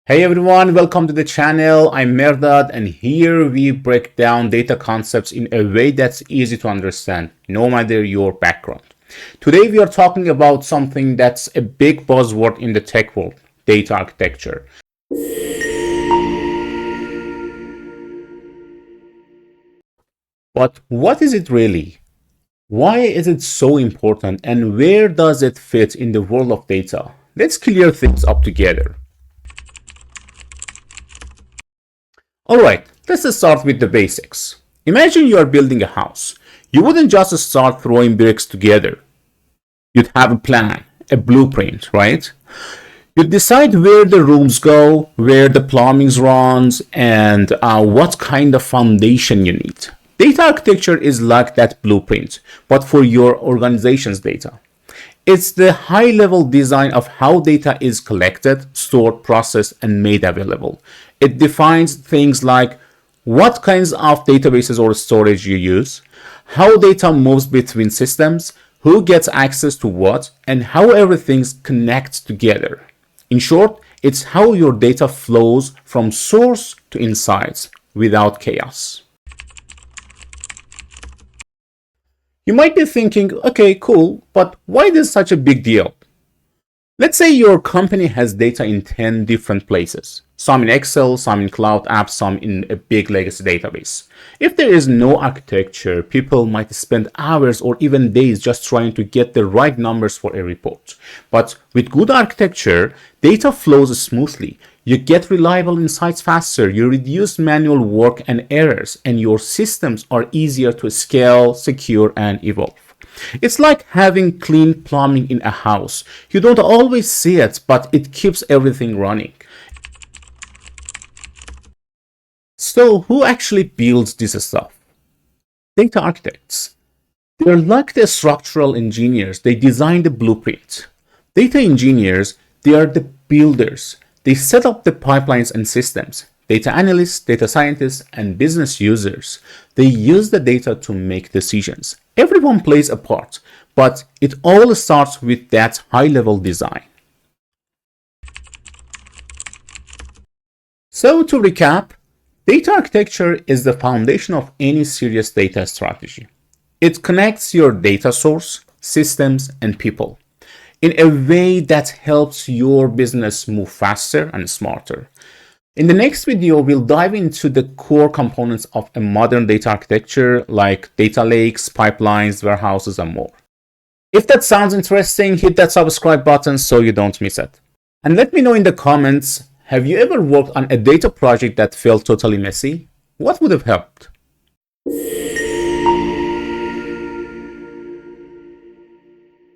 Hey everyone, welcome to the channel. I'm Merdad and here we break down data concepts in a way that's easy to understand, no matter your background. Today we are talking about something that's a big buzzword in the tech world, data architecture. But what is it really? Why is it so important and where does it fit in the world of data? Let's clear things up together. Alright, let's start with the basics. Imagine you are building a house. You wouldn't just start throwing bricks together. You'd have a plan, a blueprint, right? You'd decide where the rooms go, where the plumbing runs, and what kind of foundation you need. Data architecture is like that blueprint, but for your organization's data. It's the high-level design of how data is collected, stored, processed, and made available. It defines things like what kinds of databases or storage you use, how data moves between systems, who gets access to what, and how everything connects together. In short, it's how your data flows from source to insights without chaos. You might be thinking, okay, cool, but why is this such a big deal? Let's say your company has data in 10 different places. Some in Excel, some in cloud apps, some in a big legacy database. If there is no architecture, people might spend hours or even days just trying to get the right numbers for a report. But with good architecture, data flows smoothly. You get reliable insights faster, you reduce manual work and errors, and your systems are easier to scale, secure, and evolve. It's like having clean plumbing in a house. You don't always see it, but it keeps everything running. So, who actually builds this stuff? Data architects. They're like the structural engineers. They design the blueprint. Data engineers, they are the builders. They set up the pipelines and systems. Data analysts, data scientists, and business users, they use the data to make decisions. Everyone plays a part, but it all starts with that high-level design. So to recap, data architecture is the foundation of any serious data strategy. It connects your data source, systems, and people in a way that helps your business move faster and smarter. In the next video, we'll dive into the core components of a modern data architecture like data lakes, pipelines, warehouses, and more. If that sounds interesting, hit that subscribe button so you don't miss it. And let me know in the comments, have you ever worked on a data project that felt totally messy? What would have helped?